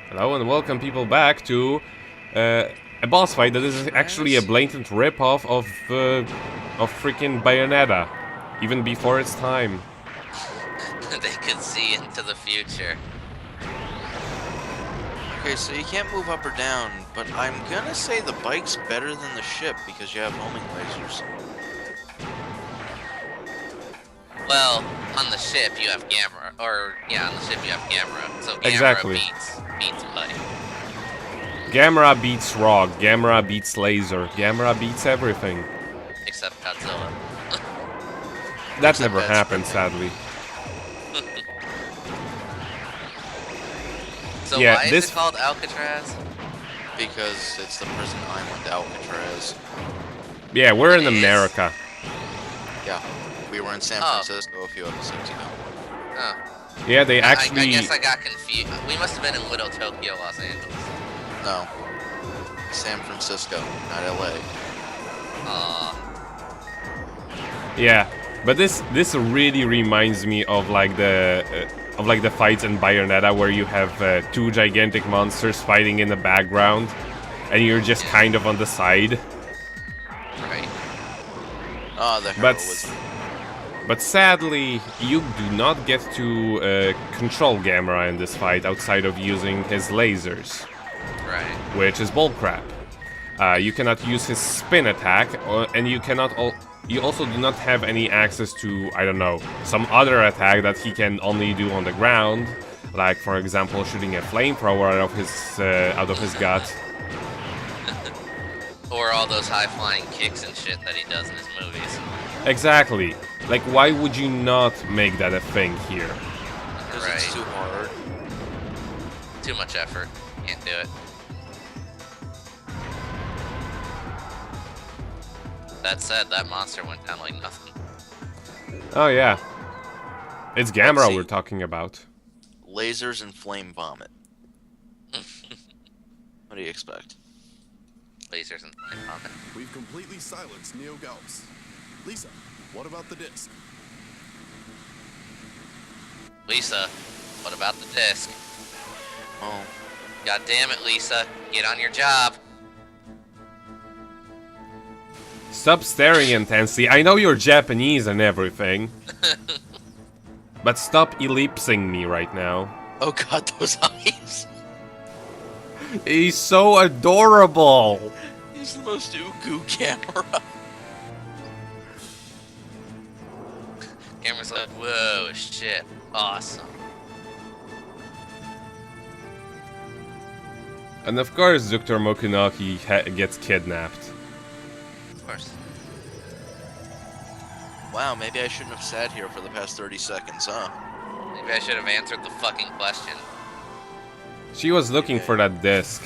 Hello and welcome people back to a boss fight that is actually a blatant rip-off of freaking Bayonetta, even before its time. They could see into the future. Okay, so you can't move up or down, but I'm gonna say the bike's better than the ship because you have homing lasers. Well, on the ship you have Gamera, on the ship you have Gamera, so Gamera Exactly. beats Bike. Gamera beats Rock, Gamera beats Laser, Gamera beats everything. Except Godzilla. That Except never that's happened, sadly. So Yeah, why is this- it called Alcatraz? Because it's the prison island Alcatraz. Yeah, we're in It is? America. Yeah, we were in San Oh. Francisco a few episodes ago. Oh. Yeah, they I actually... guess I got confused. We must have been in Little Tokyo, Los Angeles. No, San Francisco, not LA. Yeah, but this really reminds me of like the fights in Bayonetta where you have two gigantic monsters fighting in the background, and you're just kind of on the side. Right. Oh, the But heroism. but sadly, you do not get to control Gamera in this fight outside of using his lasers, Right. which is bullcrap. You cannot use his spin attack, and you also do not have any access to, I don't know, some other attack that he can only do on the ground, like for example shooting a flamethrower out of his gut. Or all those high-flying kicks and shit that he does in his movies. Exactly. Like, why would you not make that a thing here? Because Right. it's too hard. Too much effort. Can't do it. That said, that monster went down like nothing. Oh yeah, it's Gamera see. we're talking about. Lasers and flame vomit. What do you expect? Lasers and flame vomit. We've completely silenced Neo Gauss. Lisa, what about the disc? Lisa, what about the disc? Oh, God damn it, Lisa. Get on your job. Stop staring intensely. I know you're Japanese and everything, but stop ellipsing me right now. oh god, those eyes! He's so adorable. He's the most uku camera. Camera's like, whoa, shit. Awesome. And of course, Dr. Mokunoki gets kidnapped. Of course. Wow, maybe I shouldn't have sat here for the past 30 seconds, huh? Maybe I should have answered the fucking question. She was looking for that disc.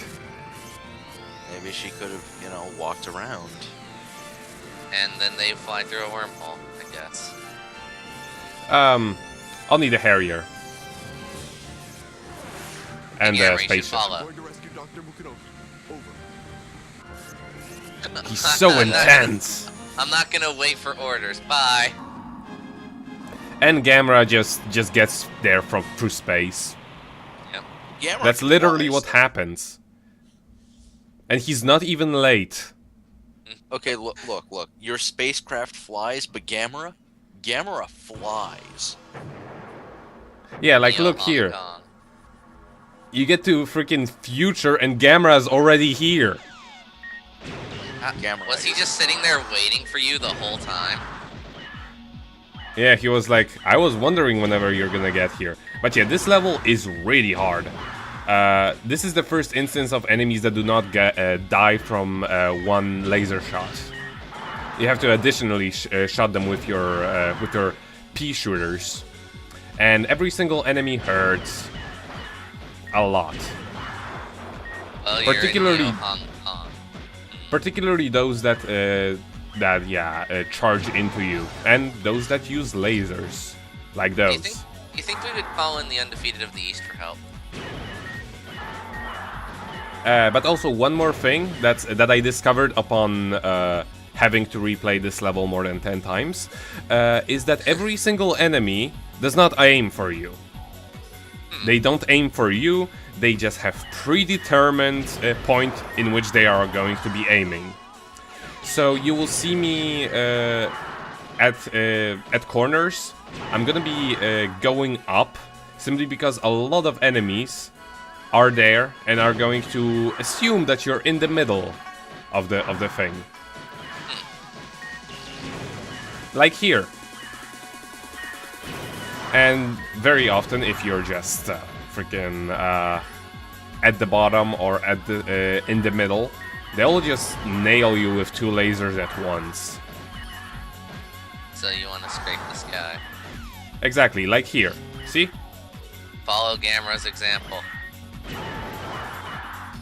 Maybe she could have, walked around. And then they fly through a wormhole, I guess. I'll need a Harrier. And Yeah, a Ray should spaceship. follow. Going to rescue Dr. Mukonoki. Over. He's so intense. I'm not gonna wait for orders. Bye. And Gamera just gets there from through space. Yep. Gamera That's literally flies. what happens. And he's not even late. Okay, look. Your spacecraft flies, but Gamera flies. Yeah, like Neo look Hong here. Kong. You get to freaking future and Gamera's already here. Gamera. Was he just sitting there waiting for you the whole time? Yeah, he was like, I was wondering whenever you're gonna get here. But yeah, this level is really hard. This is the first instance of enemies that do not die from one laser shot. You have to additionally shot them with your pea shooters, and every single enemy hurts a lot. Well, you're in Particularly- Neo Hong Kong. Particularly those that charge into you, and those that use lasers, like Do those. you think we would call in the undefeated of the East for help? But also one more thing that I discovered upon having to replay this level more than 10 times is that every single enemy does not aim for you. They don't aim for you, they just have predetermined point in which they are going to be aiming. So you will see me at corners. I'm gonna be going up simply because a lot of enemies are there and are going to assume that you're in the middle of the thing. Like here. And very often, if you're just freaking at the bottom or at the in the middle, they'll just nail you with 2 lasers at once. So you want to scrape the sky. Exactly, like here. See? Follow Gamera's example.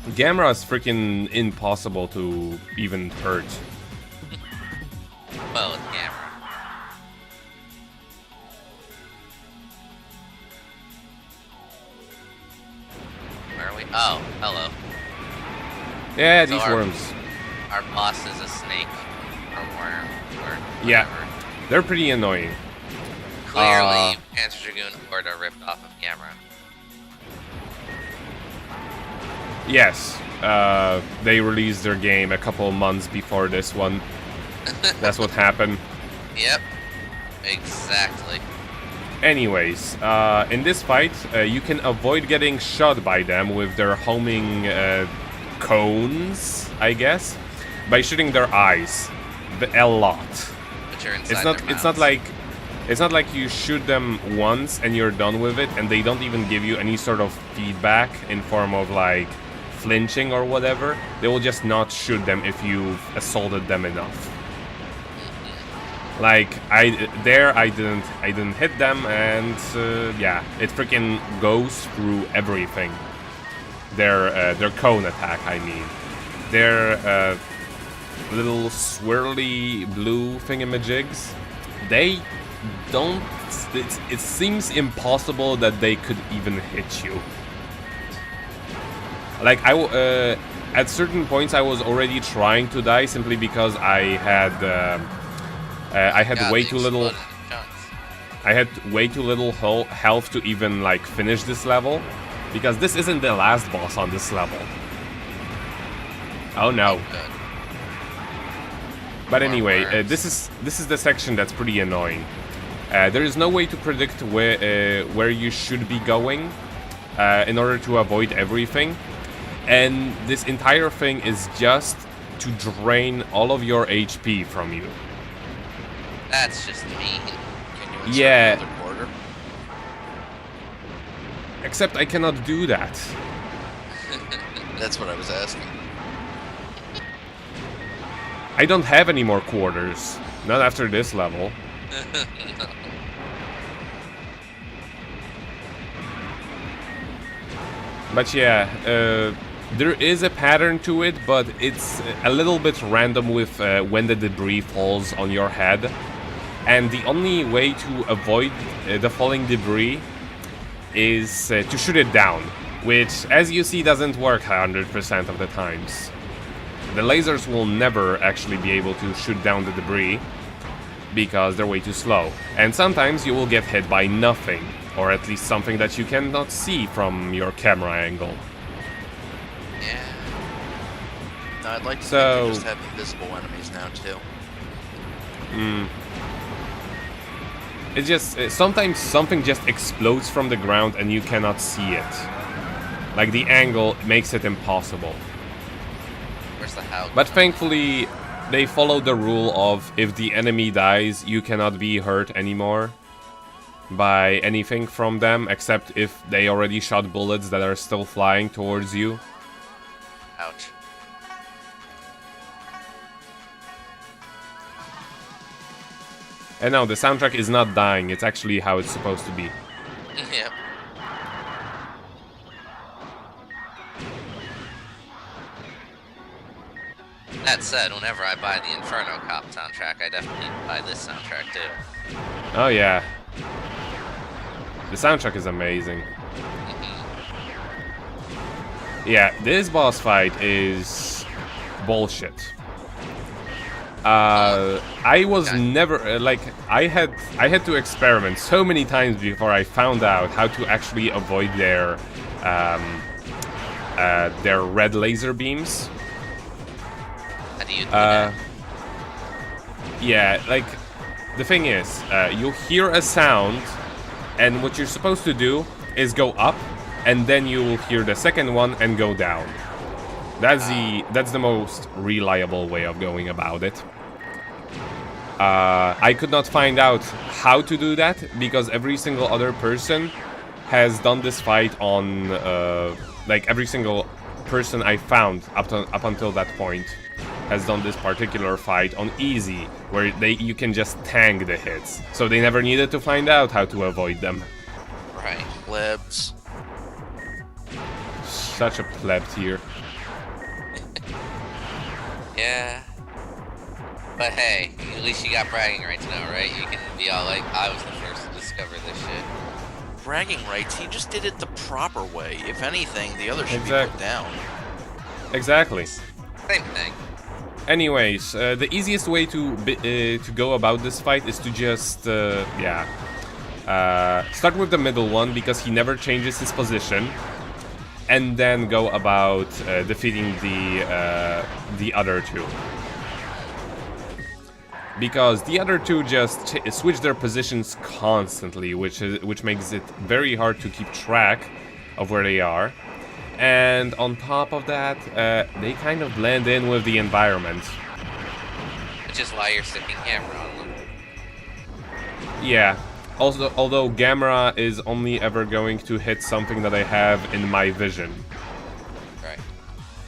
Gamera is freaking impossible to even hurt. Well, with Gamera. Where are we? Oh, hello. Yeah, So these worms. Our boss is a snake or worm or Yeah, whatever. they're pretty annoying. Clearly, Panzer Dragoon Horde are ripped off of Gamera. Yes, they released their game a couple months before this one. That's what happened. Yep, exactly. Anyways, in this fight, you can avoid getting shot by them with their homing cones, I guess, by shooting their eyes a lot. But you're inside It's not. their It's not mouths. like. It's not like you shoot them once and you're done with it, and they don't even give you any sort of feedback in form of like flinching or whatever. They will just not shoot them if you've assaulted them enough. Like I didn't hit them, and yeah, it freaking goes through everything. Their cone attack, I mean, their little swirly blue thingamajigs. They don't. It seems impossible that they could even hit you. Like at certain points, I was already trying to die simply because I had God, way they too little. exploded in chunks. I had way too little health to even like finish this level, because this isn't the last boss on this level. Oh no! Good. But More anyway, worms. this is the section that's pretty annoying. There is no way to predict where you should be going in order to avoid everything, and this entire thing is just to drain all of your HP from you. That's just mean. Can you insert Yeah. another quarter? Except I cannot do that. That's what I was asking. I don't have any more quarters. Not after this level. No. But yeah, there is a pattern to it, but it's a little bit random with when the debris falls on your head. And the only way to avoid the falling debris is to shoot it down, which, as you see, doesn't work 100% of the times. The lasers will never actually be able to shoot down the debris because they're way too slow. And sometimes you will get hit by nothing, or at least something that you cannot see from your camera angle. Yeah. No, I'd like to So- think they just have invisible enemies now too. It's just, sometimes something just explodes from the ground and you cannot see it. Like, the angle makes it impossible. Where's the house? But thankfully, they follow the rule of if the enemy dies, you cannot be hurt anymore by anything from them, except if they already shot bullets that are still flying towards you. Ouch. And no, the soundtrack is not dying, it's actually how it's supposed to be. Yep. That said, whenever I buy the Inferno Cop soundtrack, I definitely buy this soundtrack too. Oh yeah. The soundtrack is amazing. Yeah, this boss fight is bullshit. I was never like I had to experiment so many times before I found out how to actually avoid their red laser beams. How do you do that? Yeah, like the thing is, you'll hear a sound, and what you're supposed to do is go up, and then you'll hear the second one and go down. That's the most reliable way of going about it. I could not find out how to do that because every single other person has done this fight on like every single person I found up until that point has done this particular fight on easy, where you can just tank the hits, so they never needed to find out how to avoid them. Right. Plebs. Such a pleb tier. Yeah. But hey, at least you got bragging rights now, right? You can be all like, I was the first to discover this shit. Bragging rights, he just did it the proper way. If anything, the other should be Exact- put down. Exactly. Same thing. Anyways, the easiest way to go about this fight is to just start with the middle one because he never changes his position, and then go about defeating the other two. Because the other two just switch their positions constantly, which makes it very hard to keep track of where they are. And on top of that, they kind of blend in with the environment. Which is why you're sticking Gamera on them. Yeah. Also, although Gamera is only ever going to hit something that I have in my vision. Right.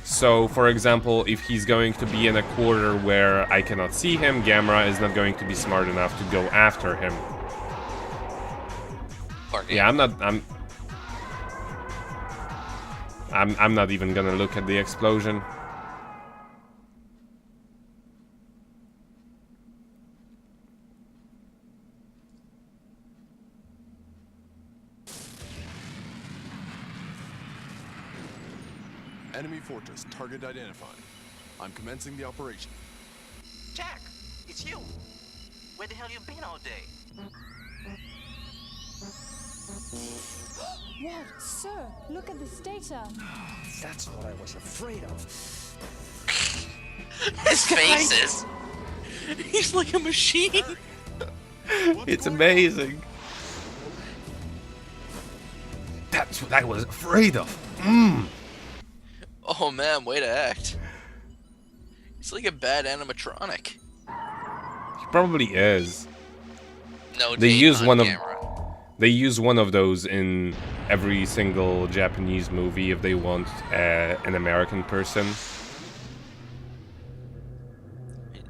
So, for example, if he's going to be in a quarter where I cannot see him, Gamera is not going to be smart enough to go after him. Yeah, I'm not even gonna look at the explosion. Enemy fortress, target identified. I'm commencing the operation. Jack, it's you. Where the hell you been all day? What? Sir, look at this data. That's what I was afraid of. His faces. He's like a machine. It's amazing. That's what I was afraid of. Oh man, way to act. He's like a bad animatronic. He probably is. No, They Jade use on one of- Gamera. They use one of those in every single Japanese movie if they want an American person.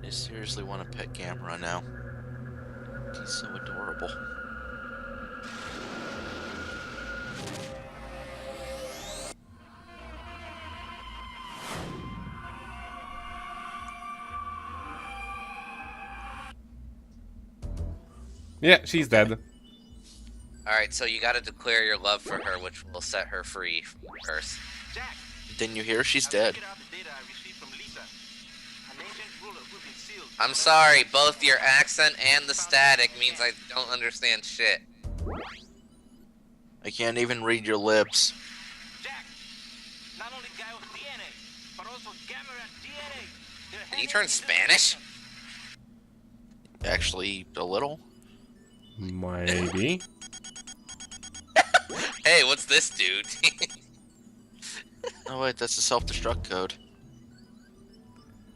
I seriously want to pet Gamera now. He's so adorable. Yeah, she's dead. Alright, so you gotta declare your love for her, which will set her free from the curse. Jack, Didn't you hear? She's dead. check out the data I received from Lisa. An ancient ruler who's been sealed. I'm sorry, both your accent and the static means I don't understand shit. I can't even read your lips. Jack, not only Gaio's DNA, but also Gamera DNA. They're Did he hand turn in hand. Spanish? Actually, a little. Maybe. Hey, what's this dude? Oh wait, that's a self-destruct code.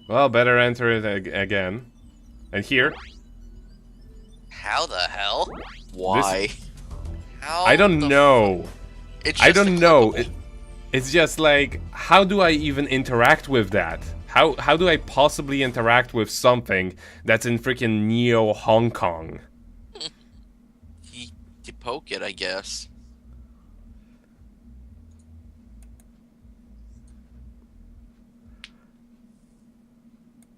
Well, better enter it again. And here. How the hell? Why? How I don't the know. It's I just don't a know. clickable. It's just like, how do I even interact with that? How do I possibly interact with something that's in freaking Neo Hong Kong? You poke it, I guess.